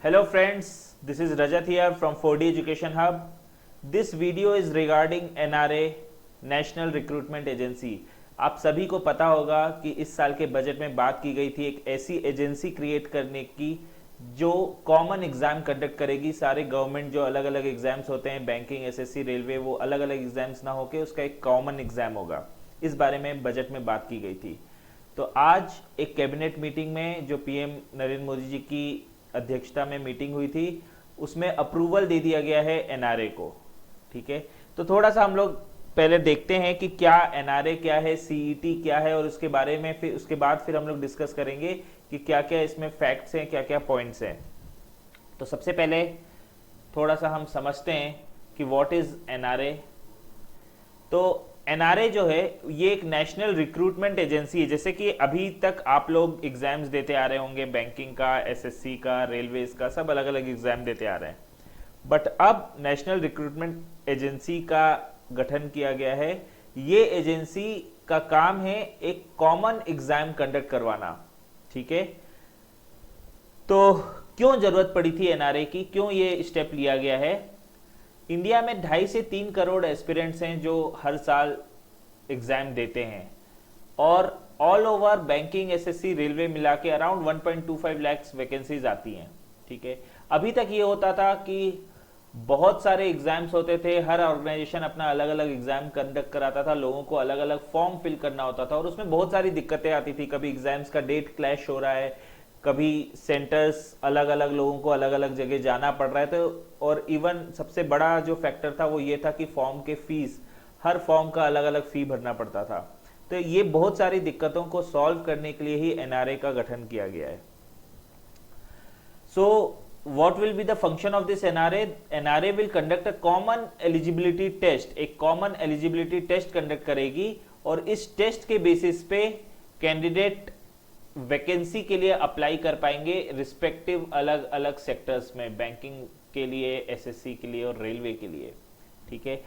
Hello friends, this is Rajat here from 4D Education Hub. This video is regarding NRA National Recruitment Agency. आप सभी को पता होगा कि इस साल के बजट में बात की गई थी एक ऐसी एजेंसी क्रिएट करने की जो कॉमन एग्जाम कंडक्ट करेगी। सारे गवर्नमेंट जो अलग अलग एग्जाम्स होते हैं, बैंकिंग, एसएससी, रेलवे, वो अलग अलग एग्जाम्स ना होके उसका एक कॉमन एग्जाम होगा। इस बारे में बजट में बात की गई थी। तो आज एक कैबिनेट मीटिंग में जो पीएम नरेंद्र मोदी जी की अध्यक्षता में मीटिंग हुई थी, उसमें अप्रूवल दे दिया गया है एनआरए को। ठीक है, तो थोड़ा सा हम लोग पहले देखते हैं कि क्या एनआरए क्या है, सीईटी क्या है, और उसके बारे में फिर उसके बाद फिर हम लोग डिस्कस करेंगे कि क्या क्या इसमें फैक्ट्स हैं, क्या क्या पॉइंट्स हैं। तो सबसे पहले थोड़ा सा हम समझते हैं कि व्हाट इज एनआरए। तो एनआरए जो है ये एक नेशनल रिक्रूटमेंट एजेंसी है। जैसे कि अभी तक आप लोग एग्जाम्स देते आ रहे होंगे, बैंकिंग का, एसएससी का, रेलवेज का, सब अलग अलग एग्जाम देते आ रहे हैं। बट अब नेशनल रिक्रूटमेंट एजेंसी का गठन किया गया है। ये एजेंसी का काम है एक कॉमन एग्जाम कंडक्ट करवाना। ठीक है, तो क्यों जरूरत पड़ी थी एनआरए की, क्यों ये स्टेप लिया गया है? इंडिया में 2.5 से 3 करोड़ एस्पिरेंट्स हैं जो हर साल एग्जाम देते हैं, और all over banking, SSC, railway मिला के अराउंड 1.25 लाख वैकेंसीज आती हैं। ठीक है, अभी तक ये होता था कि बहुत सारे एग्जाम्स होते थे, हर ऑर्गेनाइजेशन अपना अलग अलग एग्जाम कंडक्ट कराता था, लोगों को अलग अलग फॉर्म फिल करना होता था, और उसमें बहुत सारी दिक्कतें आती थी। कभी एग्जाम्स का डेट क्लैश हो रहा है, कभी सेंटर्स अलग अलग, लोगों को अलग अलग जगह जाना पड़ रहा है। तो और इवन सबसे बड़ा जो फैक्टर था वो ये था कि फॉर्म के फीस, हर फॉर्म का अलग अलग फी भरना पड़ता था। तो ये बहुत सारी दिक्कतों को सॉल्व करने के लिए ही एनआरए का गठन किया गया है। So what will be the function of this NRA? NRA will conduct a common eligibility test. एक कॉमन एलिजिबिलिटी टेस्ट कंडक्ट करेगी, और इस टेस्ट के बेसिस पे कैंडिडेट वैकेंसी के लिए अप्लाई कर पाएंगे रिस्पेक्टिव अलग अलग सेक्टर्स में, बैंकिंग के लिए, एसएससी के लिए और रेलवे के लिए। ठीक है,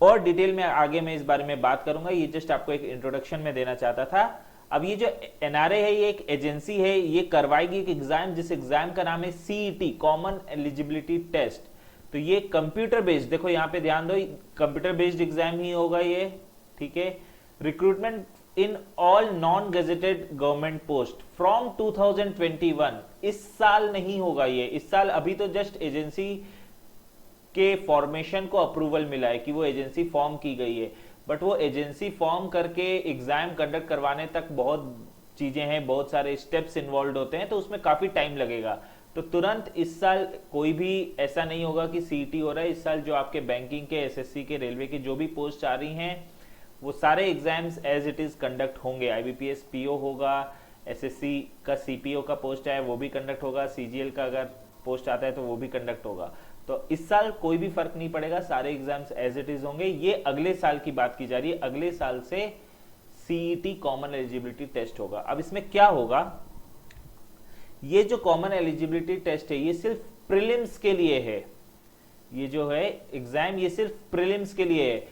और डिटेल में आगे मैं इस बारे में बात करूंगा। ये जस्ट आपको एक इंट्रोडक्शन में देना चाहता था। अब ये जो एनआरए है ये एक एजेंसी है, ये करवाएगी एक एग्जाम, जिस एग्जाम का नाम है सीईटी, कॉमन एलिजिबिलिटी टेस्ट। तो ये कंप्यूटर बेस्ड, देखो यहाँ पे ध्यान दो, कंप्यूटर बेस्ड एग्जाम ही होगा ये। ठीक है, recruitment in all non gazetted government post from 2021। इस साल नहीं होगा ये, इस साल अभी तो जस्ट एजेंसी के फॉर्मेशन को अप्रूवल मिला है कि वो एजेंसी फॉर्म की गई है, बट वो एजेंसी फॉर्म करके एग्जाम कंडक्ट करवाने तक बहुत चीजें हैं, बहुत सारे स्टेप्स इन्वॉल्व होते हैं, तो उसमें काफी टाइम लगेगा। तो तुरंत इस साल कोई भी ऐसा नहीं होगा कि सीईटी हो रहा है। इस साल जो आपके बैंकिंग के, एसएससी के, रेलवे की जो भी पोस्ट आ रही हैं, वो सारे exams as it is conduct होंगे। आईबीपीएस पीओ होगा, एसएससी का सीपीओ का पोस्ट है वो भी कंडक्ट होगा, सीजीएल का अगर पोस्ट आता है तो वो भी कंडक्ट होगा। तो इस साल कोई भी फर्क नहीं पड़ेगा, सारे एग्जाम्स एज इट इज होंगे। ये अगले साल की बात की जा रही है, अगले साल से सीईटी कॉमन एलिजिबिलिटी टेस्ट होगा। अब इसमें क्या होगा, ये जो कॉमन एलिजिबिलिटी टेस्ट है ये सिर्फ प्रीलिम्स के लिए है। ये जो है एग्जाम ये सिर्फ प्रीलिम्स के लिए है।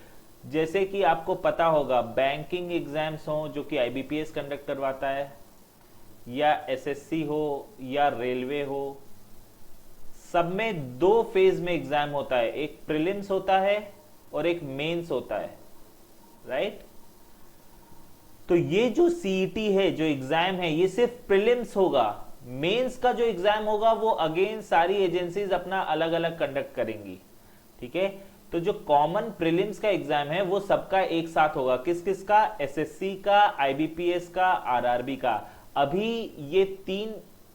जैसे कि आपको पता होगा बैंकिंग एग्जाम्स हो जो कि आईबीपीएस कंडक्ट करवाता है, या एसएससी हो या रेलवे हो, सब में 2 फेज में एग्जाम होता है, एक प्रीलिम्स होता है और एक मेंस होता है, राइट? तो ये जो सीईटी है, जो एग्जाम है, ये सिर्फ प्रीलिम्स होगा। मेंस का जो एग्जाम होगा वो अगेन सारी एजेंसीज अपना अलग अलग कंडक्ट करेंगी। ठीक है, तो जो कॉमन प्रीलिम्स का एग्जाम है वो सबका एक साथ होगा। किस किस का? एसएससी का, आईबीपीएस का, आरआरबी का। अभी ये 3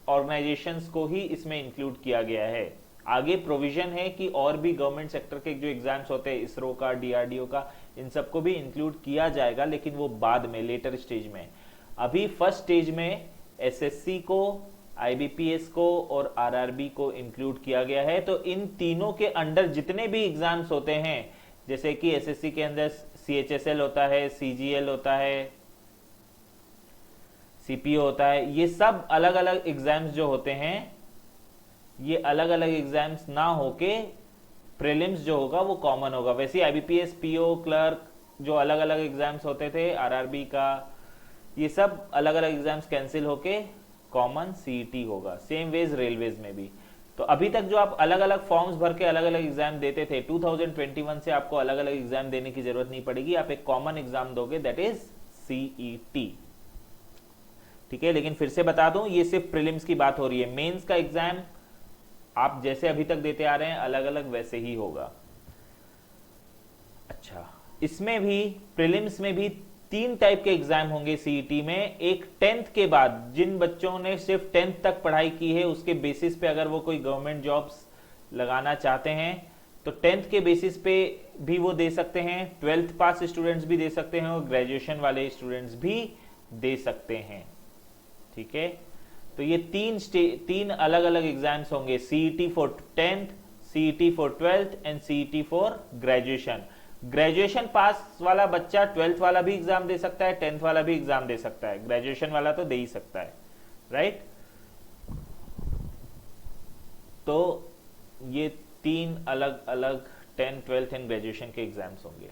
ऑर्गेनाइजेशंस को ही इसमें इंक्लूड किया गया है। आगे प्रोविजन है कि और भी गवर्नमेंट सेक्टर के जो एग्जाम्स होते हैं, इसरो का, डीआरडीओ का, इन सबको भी इंक्लूड किया जाएगा, लेकिन वो बाद में, लेटर स्टेज में। अभी फर्स्ट स्टेज में एसएससी को, आईबीपीएस को और आरआरबी को इंक्लूड किया गया है। तो इन तीनों के अंडर जितने भी एग्जाम्स होते हैं, जैसे कि एसएससी के अंदर सीएचएसएल होता है, सीजीएल होता है, सीपीओ होता है, ये सब अलग अलग एग्जाम्स जो होते हैं, ये अलग अलग एग्जाम्स ना होके प्रीलिम्स जो होगा वो कॉमन होगा। वैसे आईबीपीएस, पीओ, क्लर्क जो अलग अलग एग्जाम्स होते थे, आरआरबी का, ये सब अलग अलग एग्जाम्स कैंसिल होके कॉमन सीईटी होगा। सेम वेज रेलवेज में भी। तो अभी तक जो आप अलग अलग फॉर्म्स भर के अलग अलग एग्जाम देते थे, 2021 से आपको अलग अलग एग्जाम देने की जरूरत नहीं पड़ेगी, आप एक कॉमन एग्जाम दोगे, दैट इज सीईटी। ठीक है, लेकिन फिर से बता दूं, ये सिर्फ प्रीलिम्स की बात हो रही है। मेंस का एग्जाम आप जैसे अभी तक देते आ रहे हैं अलग अलग वैसे ही होगा। अच्छा, इसमें भी प्रीलिम्स में भी 3 टाइप के एग्जाम होंगे सीईटी में। एक 10th के बाद, जिन बच्चों ने सिर्फ 10th तक पढ़ाई की है उसके बेसिस पे अगर वो कोई गवर्नमेंट जॉब्स लगाना चाहते हैं तो 10th के बेसिस पे भी वो दे सकते हैं, 12th पास स्टूडेंट्स भी दे सकते हैं और ग्रेजुएशन वाले स्टूडेंट्स भी दे सकते हैं। ठीक है, तो ये 3 अलग अलग एग्जाम्स होंगे, CET for 10th, CET for 12th and CET for graduation. Graduation pass वाला बच्चा 12th वाला भी एग्जाम दे सकता है, 10th वाला भी एग्जाम दे सकता है, ग्रेजुएशन वाला तो दे ही सकता है, राइट। तो ये 3 अलग अलग 10th, 12th एंड ग्रेजुएशन के एग्जाम्स होंगे।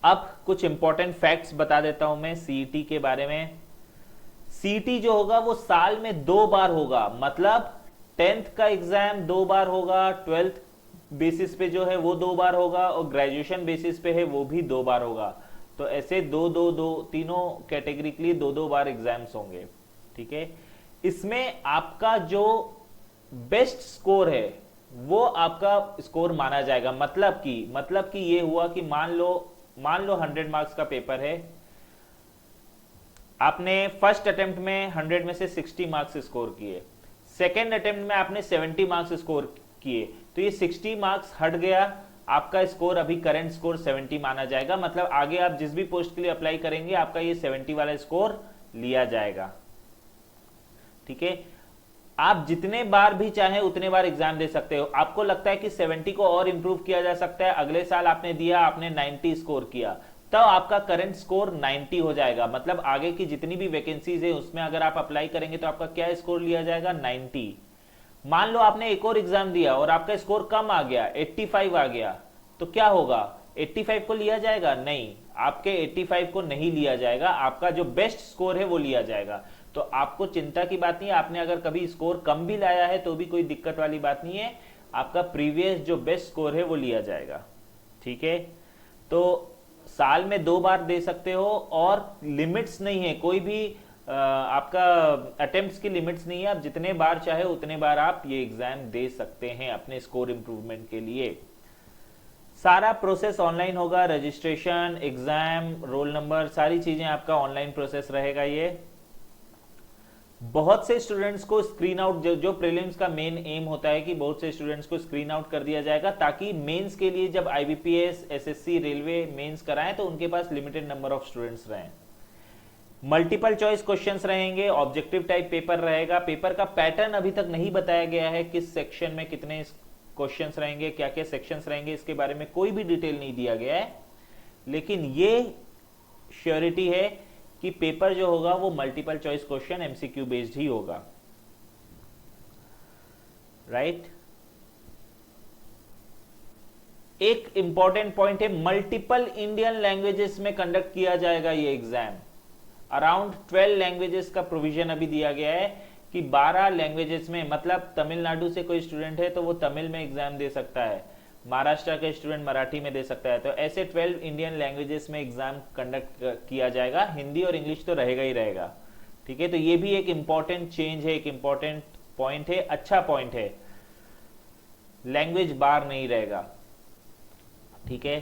अब कुछ इंपॉर्टेंट फैक्ट्स बता देता हूं मैं सीईटी के बारे में। सीईटी जो होगा वो साल में 2 बार होगा, मतलब 10th का एग्जाम 2 बार होगा, 12th बेसिस पे जो है वो 2 बार होगा और ग्रेजुएशन बेसिस पे है वो भी 2 बार होगा। तो ऐसे 2-2-2 तीनों कैटेगरी के लिए 2-2 बार एग्जाम्स होंगे। ठीक है, इसमें आपका जो बेस्ट स्कोर है वो आपका स्कोर माना जाएगा। मतलब कि ये हुआ कि मान लो 100 मार्क्स का पेपर है, आपने फर्स्ट अटेम्प्ट में 100 में से 60 मार्क्स स्कोर किए, सेकेंड अटेम्प्ट में आपने 70 मार्क्स स्कोर किए, तो ये 60 मार्क्स हट गया, आपका स्कोर अभी करंट स्कोर 70 माना जाएगा। मतलब आगे आप जिस भी पोस्ट के लिए अप्लाई करेंगे आपका ये 70 वाला स्कोर लिया जाएगा। ठीक है, आप जितने बार भी चाहें उतने बार एग्जाम दे सकते हो। आपको लगता है कि 70 को और इंप्रूव किया जा सकता है, अगले साल आपने दिया, आपने 90 स्कोर किया, तब आपका करंट स्कोर 90 हो जाएगा। मतलब आगे की जितनी भी वैकेंसीज है उसमें अगर आप अप्लाई करेंगे तो आपका क्या स्कोर लिया जाएगा, 90। मान लो आपने एक और एग्जाम दिया और आपका स्कोर कम आ गया, 85 आ गया, तो क्या होगा, 85 को लिया जाएगा? नहीं, आपके 85 को नहीं लिया जाएगा, आपका जो बेस्ट स्कोर है वो लिया जाएगा। तो आपको चिंता की बात नहीं है, आपने अगर कभी स्कोर कम भी लाया है तो भी कोई दिक्कत वाली बात नहीं है, आपका प्रीवियस जो बेस्ट स्कोर है वो लिया जाएगा। ठीक है, तो साल में 2 बार दे सकते हो और लिमिट्स नहीं है, कोई भी आपका अटेम्प्ट्स की लिमिट्स नहीं है, आप जितने बार चाहे उतने बार आप ये एग्जाम दे सकते हैं अपने स्कोर इंप्रूवमेंट के लिए। सारा प्रोसेस ऑनलाइन होगा, रजिस्ट्रेशन, एग्जाम, रोल नंबर, सारी चीजें आपका ऑनलाइन प्रोसेस रहेगा। ये बहुत से स्टूडेंट्स को स्क्रीन आउट, जो प्रीलिम्स का मेन एम होता है कि बहुत से स्टूडेंट्स को स्क्रीन आउट कर दिया जाएगा ताकि मेंस के लिए जब आईबीपीएस, एसएससी, रेलवे मेंस कराएं तो उनके पास लिमिटेड नंबर ऑफ स्टूडेंट्स रहें। मल्टीपल चॉइस क्वेश्चंस रहेंगे, ऑब्जेक्टिव टाइप पेपर रहेगा। पेपर का पैटर्न अभी तक नहीं बताया गया है, किस सेक्शन में कितने क्वेश्चंस रहेंगे, क्या क्या सेक्शंस रहेंगे, इसके बारे में कोई भी डिटेल नहीं दिया गया है, लेकिन ये श्योरिटी है कि पेपर जो होगा वो multiple choice question MCQ based ही होगा, राइट। एक इंपॉर्टेंट पॉइंट है, मल्टीपल इंडियन लैंग्वेजेस में कंडक्ट किया जाएगा ये एग्जाम। अराउंड 12 लैंग्वेजेस का प्रोविजन अभी दिया गया है कि 12 लैंग्वेजेस में, मतलब तमिलनाडु से कोई स्टूडेंट है तो वो तमिल में एग्जाम दे सकता है, महाराष्ट्र का स्टूडेंट मराठी में दे सकता है। तो ऐसे 12 इंडियन लैंग्वेजेस में एग्जाम कंडक्ट किया जाएगा, हिंदी और इंग्लिश तो रहेगा ही रहेगा। ठीक है, तो ये भी एक इंपॉर्टेंट चेंज है, एक इंपॉर्टेंट पॉइंट है, अच्छा पॉइंट है, लैंग्वेज बार नहीं रहेगा। ठीक है,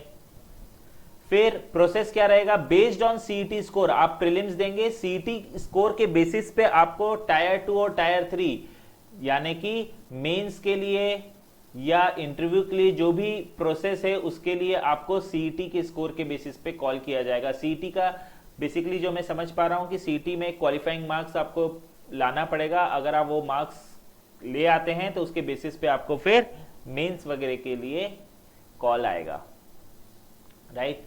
फिर प्रोसेस क्या रहेगा, बेस्ड ऑन सीईटी स्कोर आप प्रीलिम्स देंगे, सीईटी स्कोर के बेसिस पे आपको टायर 2 और टायर 3 यानी कि मेंस के लिए या इंटरव्यू के लिए जो भी प्रोसेस है उसके लिए आपको सीईटी के स्कोर के बेसिस पे कॉल किया जाएगा। सीईटी का बेसिकली जो मैं समझ पा रहा हूं कि सीईटी में क्वालिफाइंग मार्क्स आपको लाना पड़ेगा, अगर आप वो मार्क्स ले आते हैं तो उसके बेसिस पे आपको फिर मेंस वगैरह के लिए कॉल आएगा, राइट।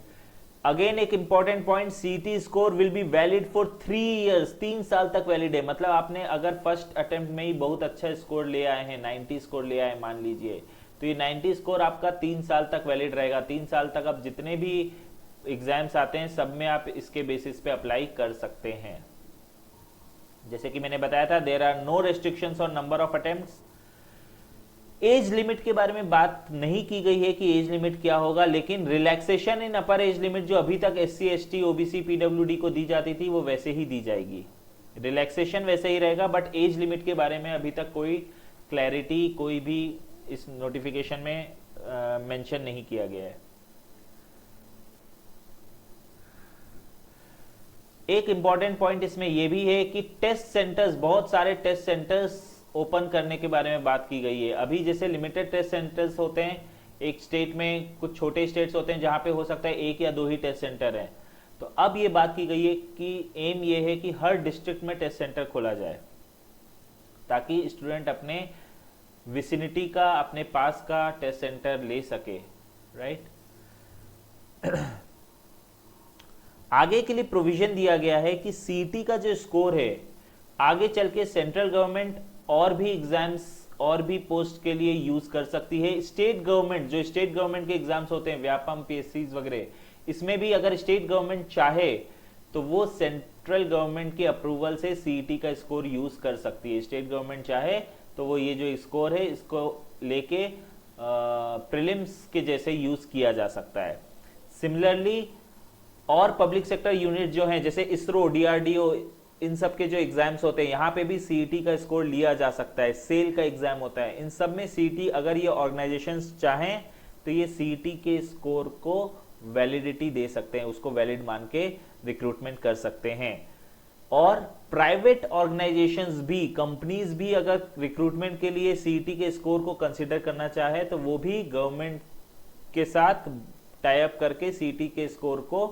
अगेन एक important point, CET score will be valid for 3 years, 3 साल तक वैलिड है। मतलब आपने अगर फर्स्ट अटेम्प्ट में ही बहुत अच्छा स्कोर ले आए हैं, 90 स्कोर ले आए मान लीजिए, तो ये 90 स्कोर आपका 3 साल तक वैलिड रहेगा। 3 साल तक आप जितने भी एग्जाम्स आते हैं सब में आप इसके बेसिस पे अप्लाई कर सकते हैं, जैसे कि मैंने बताया था, there are no restrictions on number of attempts. Age limit के बारे में बात नहीं की गई है कि एज लिमिट क्या होगा, लेकिन रिलैक्सेशन इन अपर एज लिमिट जो अभी तक SC ST OBC PWD को दी जाती थी वो वैसे ही दी जाएगी, रिलैक्सेशन वैसे ही रहेगा, बट एज लिमिट के बारे में अभी तक कोई क्लैरिटी कोई भी इस नोटिफिकेशन में मेंशन नहीं किया गया है। एक इंपॉर्टेंट पॉइंट इसमें यह भी है कि टेस्ट सेंटर्स, बहुत सारे टेस्ट सेंटर्स ओपन करने के बारे में बात की गई है। अभी जैसे लिमिटेड टेस्ट सेंटर्स होते हैं, एक स्टेट में, कुछ छोटे स्टेट्स होते हैं जहां पे हो सकता है 1 या 2 ही टेस्ट सेंटर हैं, तो अब ये बात की गई है कि एम ये है कि हर डिस्ट्रिक्ट में टेस्ट सेंटर खोला जाए ताकि स्टूडेंट अपने विसिनिटी का, अपने पास का टेस्ट सेंटर ले सके, राइट। आगे के लिए प्रोविजन दिया गया है कि सीईटी का जो स्कोर है आगे चल के सेंट्रल गवर्नमेंट और भी एग्जाम्स और भी पोस्ट के लिए यूज कर सकती है। स्टेट गवर्नमेंट, जो स्टेट गवर्नमेंट के एग्जाम्स होते हैं, व्यापम, PSCs वगैरह, इसमें भी अगर स्टेट गवर्नमेंट चाहे तो वो सेंट्रल गवर्नमेंट के अप्रूवल से सीईटी का स्कोर यूज कर सकती है। स्टेट गवर्नमेंट चाहे तो वो ये जो स्कोर है इसको लेके प्रीलिम्स के जैसे यूज किया जा सकता है। सिमिलरली और पब्लिक सेक्टर यूनिट जो हैं, जैसे इसरो, DRDO, इन सब के जो एग्जाम्स होते हैं, यहाँ पे भी सीईटी का स्कोर लिया जा सकता है। सेल का एग्जाम होता है, इन सब में सीईटी, अगर ये ऑर्गेनाइजेशंस चाहें तो ये सीईटी के स्कोर को वैलिडिटी दे सकते हैं, उसको वैलिड मान के रिक्रूटमेंट कर सकते हैं। और प्राइवेट ऑर्गेनाइजेशंस भी, कंपनीज भी अगर रिक्रूटमेंट के लिए सीईटी के स्कोर को कंसिडर करना चाहे तो वो भी गवर्नमेंट के साथ टाई अप करके सीईटी के स्कोर को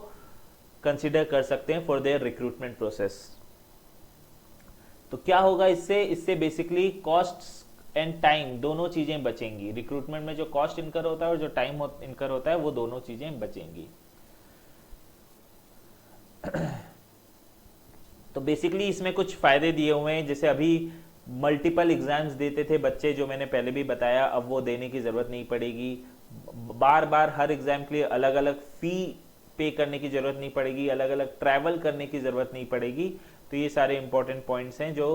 कंसिडर कर सकते हैं फॉर देयर रिक्रूटमेंट प्रोसेस। तो क्या होगा इससे बेसिकली कॉस्ट एंड टाइम दोनों चीजें बचेंगी। रिक्रूटमेंट में जो कॉस्ट इनकर होता है और जो टाइम इनकर होता है वो दोनों चीजें बचेंगी। तो बेसिकली इसमें कुछ फायदे दिए हुए हैं, जैसे अभी मल्टीपल एग्जाम्स देते थे बच्चे, जो मैंने पहले भी बताया, अब वो देने की जरूरत नहीं पड़ेगी। बार बार हर एग्जाम के लिए अलग अलग फी पे करने की जरूरत नहीं पड़ेगी, अलग अलग ट्रैवल करने की जरूरत नहीं पड़ेगी। तो ये सारे इंपॉर्टेंट पॉइंट्स हैं जो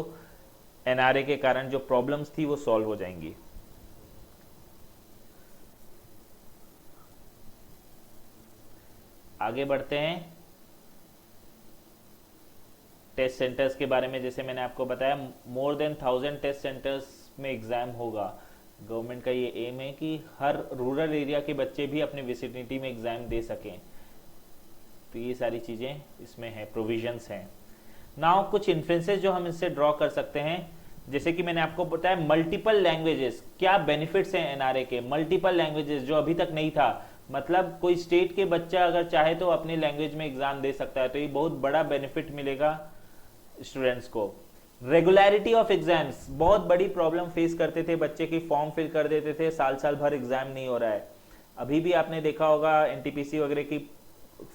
एनआरए के कारण जो प्रॉब्लम्स थी वो सॉल्व हो जाएंगी। आगे बढ़ते हैं। टेस्ट सेंटर्स के बारे में जैसे मैंने आपको बताया, मोर देन 1000 टेस्ट सेंटर्स में एग्जाम होगा। गवर्नमेंट का ये एम है कि हर रूरल एरिया के बच्चे भी अपने विसिनिटी में एग्जाम दे सकें। तो ये सारी चीजें इसमें है, प्रोविजंस हैं। नाउ कुछ इन्फ्लुएंसेस जो हम इससे ड्रॉ कर सकते हैं, जैसे कि मैंने आपको बताया मल्टीपल लैंग्वेजेस, क्या बेनिफिट्स हैं एनआरए के। मल्टीपल लैंग्वेजेस जो अभी तक नहीं था, मतलब कोई स्टेट के बच्चा अगर चाहे तो अपनी लैंग्वेज में एग्जाम दे सकता है, तो ये बहुत बड़ा बेनिफिट मिलेगा स्टूडेंट्स को। रेगुलरिटी ऑफ एग्जाम्स, बहुत बड़ी प्रॉब्लम फेस करते थे बच्चे की, फॉर्म फिल कर देते थे, साल साल भर एग्जाम नहीं हो रहा है। अभी भी आपने देखा होगा एनटीपीसी वगैरह की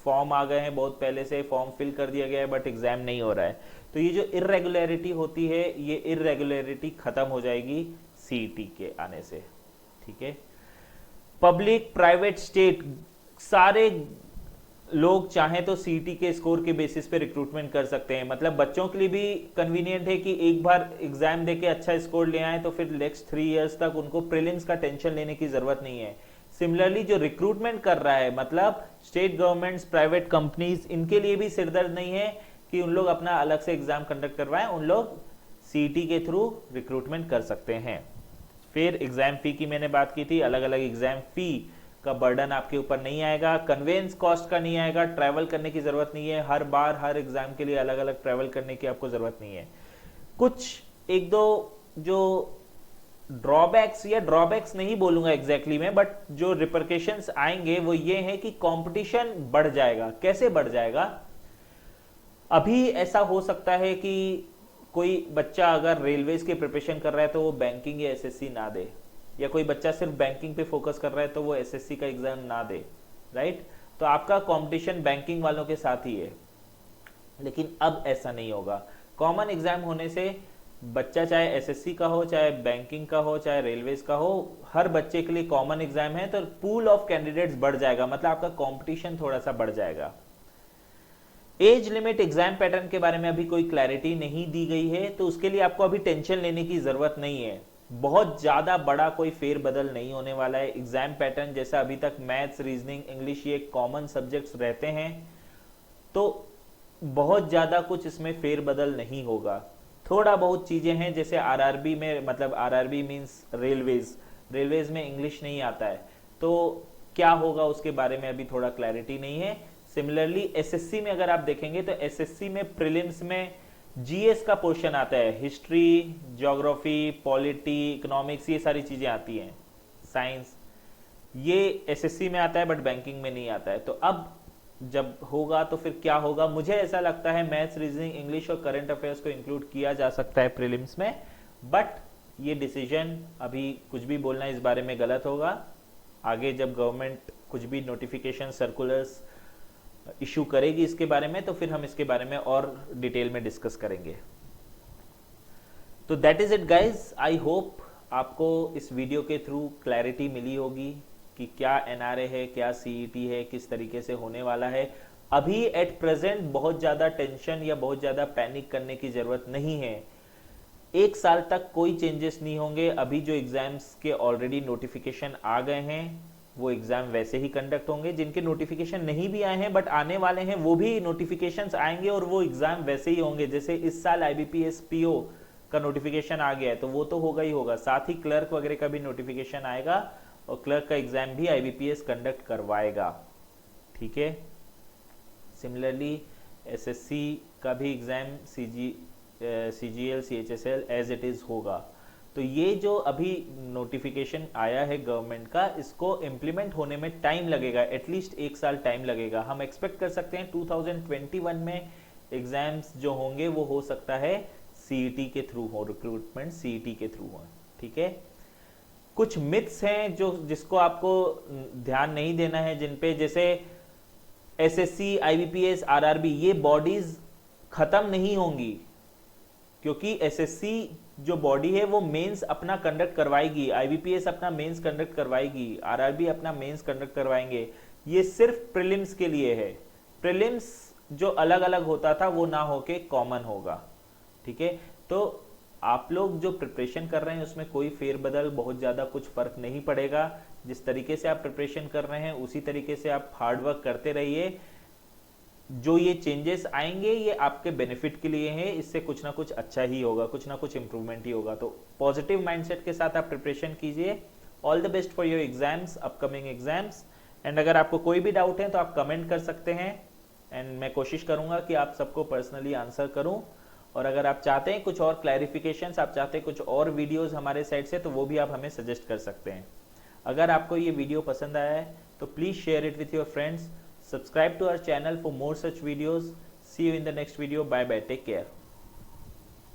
फॉर्म आ गए हैं, बहुत पहले से फॉर्म फिल कर दिया गया है बट एग्जाम नहीं हो रहा है। तो ये जो इर्रेगुलरिटी होती है, ये इर्रेगुलरिटी खत्म हो जाएगी सीईटी के आने से, ठीक है। पब्लिक, प्राइवेट, स्टेट, सारे लोग चाहें तो सीईटी के स्कोर के बेसिस पे रिक्रूटमेंट कर सकते हैं। मतलब बच्चों के लिए भी कन्वीनियंट है कि एक बार एग्जाम देके अच्छा स्कोर ले आए तो फिर नेक्स्ट 3 इयर्स तक उनको प्रीलिम्स का टेंशन लेने की जरूरत नहीं है। सिमिलरली जो रिक्रूटमेंट कर रहा है, मतलब स्टेट गवर्नमेंट्स, प्राइवेट कंपनीज, इनके लिए भी सिरदर्द नहीं है कि उन लोग अपना अलग से एग्जाम कंडक्ट करवाएं, उन लोग सीईटी के थ्रू रिक्रूटमेंट कर सकते हैं। फिर एग्जाम फी की मैंने बात की थी, अलग अलग एग्जाम फी का बर्डन आपके ऊपर नहीं आएगा, कन्वेंस कॉस्ट का नहीं आएगा, ट्रैवल करने की जरूरत नहीं है, हर बार हर एग्जाम के लिए अलग अलग ट्रैवल करने की आपको जरूरत नहीं है। कुछ एक दो जो ड्रॉबैक्स, या ड्रॉबैक्स नहीं बोलूंगा एग्जैक्टली मैं, बट जो रिपरकेशंस आएंगे वो ये है कि कंपटीशन बढ़ जाएगा। कैसे बढ़ जाएगा? अभी ऐसा हो सकता है कि कोई बच्चा अगर रेलवेज के प्रिपरेशन कर रहा है तो वो बैंकिंग या एसएससी ना दे, या कोई बच्चा सिर्फ बैंकिंग पे फोकस कर रहा है तो वो एसएससी का एग्जाम ना दे, राइट। तो आपका कंपटीशन बैंकिंग वालों के साथ ही है, लेकिन अब ऐसा नहीं होगा। कॉमन एग्जाम होने से बच्चा चाहे एसएससी का हो, चाहे बैंकिंग का हो, चाहे रेलवेज का हो, हर बच्चे के लिए कॉमन एग्जाम है, तो पूल ऑफ कैंडिडेट्स बढ़ जाएगा, मतलब आपका कंपटीशन थोड़ा सा बढ़ जाएगा। एज लिमिट एग्जाम पैटर्न के बारे में अभी कोई क्लैरिटी नहीं दी गई है, तो उसके लिए आपको अभी टेंशन लेने की जरूरत नहीं है। बहुत ज्यादा बड़ा कोई फेरबदल नहीं होने वाला है। एग्जाम पैटर्न जैसा अभी तक मैथ्स, रीजनिंग, इंग्लिश ये कॉमन सब्जेक्ट्स रहते हैं, तो बहुत ज्यादा कुछ इसमें फेरबदल नहीं होगा। थोड़ा बहुत चीजें हैं, जैसे आरआरबी में, मतलब आरआरबी मींस रेलवेज, रेलवेज में इंग्लिश नहीं आता है, तो क्या होगा उसके बारे में अभी थोड़ा क्लैरिटी नहीं है। सिमिलरली एसएससी में अगर आप देखेंगे तो एसएससी में प्रीलिम्स में जीएस का पोर्शन आता है, हिस्ट्री, ज्योग्राफी, पॉलिटी, इकोनॉमिक्स, ये सारी चीजें आती हैं, साइंस, ये एसएससी में आता है बट बैंकिंग में नहीं आता है। तो अब जब होगा तो फिर क्या होगा, मुझे ऐसा लगता है मैथ्स, रीजनिंग, इंग्लिश और करंट अफेयर्स को इंक्लूड किया जा सकता है प्रीलिम्स में, बट ये डिसीजन अभी कुछ भी बोलना इस बारे में गलत होगा। आगे जब गवर्नमेंट कुछ भी नोटिफिकेशन, सर्कुलर्स इशू करेगी इसके बारे में, तो फिर हम इसके बारे में और डिटेल में डिस्कस करेंगे। तो that is it guys, I hope आपको इस वीडियो के थ्रू क्लैरिटी मिली होगी कि क्या एनआरए है, क्या सीईटी है, किस तरीके से होने वाला है। अभी एट प्रेजेंट बहुत ज्यादा टेंशन या बहुत ज्यादा पैनिक करने की जरूरत नहीं है। एक साल तक कोई चेंजेस नहीं होंगे। अभी जो एग्जाम्स के ऑलरेडी नोटिफिकेशन आ गए हैं वो एग्जाम वैसे ही कंडक्ट होंगे। जिनके नोटिफिकेशन नहीं भी आए हैं बट आने वाले हैं, वो भी नोटिफिकेशंस आएंगे और वो एग्जाम वैसे ही होंगे। जैसे इस साल आईबीपीएस पीओ का नोटिफिकेशन आ गया है तो वो तो होगा ही होगा, साथ ही क्लर्क वगैरह का भी नोटिफिकेशन आएगा और क्लर्क का एग्जाम भी आईबीपीएस कंडक्ट करवाएगा, ठीक है। सिमिलरली एसएससी का भी exam CGL, CHSL as it is होगा। तो ये जो अभी नोटिफिकेशन आया है गवर्नमेंट का, इसको इम्प्लीमेंट होने में टाइम लगेगा, एटलीस्ट एक साल टाइम लगेगा। हम एक्सपेक्ट कर सकते हैं 2021 में एग्जाम्स जो होंगे वो हो सकता है सीईटी के थ्रू हो, रिक्रूटमेंट सीईटी के थ्रू हो, ठीक है। कुछ मिथ्स हैं जो जिसको आपको ध्यान नहीं देना है, जिन पे जैसे एसएससी, आईबीपीएस, आरआरबी, ये बॉडीज खत्म नहीं होंगी, क्योंकि एसएससी जो बॉडी है वो मेंस अपना कंडक्ट करवाएगी, आईबीपीएस अपना मेंस कंडक्ट करवाएगी, आरआरबी अपना मेंस कंडक्ट करवाएंगे। ये सिर्फ प्रीलिम्स के लिए है। प्रीलिम्स जो अलग अलग होता था वो ना होके कॉमन होगा, ठीक है। तो आप लोग जो प्रिपरेशन कर रहे हैं उसमें कोई फेरबदल, बहुत ज्यादा कुछ फर्क नहीं पड़ेगा। जिस तरीके से आप प्रिपरेशन कर रहे हैं उसी तरीके से आप हार्डवर्क करते रहिए। जो ये चेंजेस आएंगे ये आपके बेनिफिट के लिए हैं, इससे कुछ ना कुछ अच्छा ही होगा, कुछ ना कुछ इंप्रूवमेंट ही होगा। तो पॉजिटिव माइंडसेट के साथ आप प्रिपरेशन कीजिए। All the best for your exams, upcoming exams. And अगर आपको कोई भी डाउट है तो आप कमेंट कर सकते हैं एंड मैं कोशिश करूंगा कि आप सबको पर्सनली आंसर करूं। और अगर आप चाहते हैं कुछ और क्लैरिफिकेशंस, आप चाहते हैं कुछ और वीडियोस हमारे साइड से, तो वो भी आप हमें सजेस्ट कर सकते हैं। अगर आपको ये वीडियो पसंद आया है तो please share it with your friends. Subscribe to our channel for more such videos. See you in the next video. Bye bye. Take care.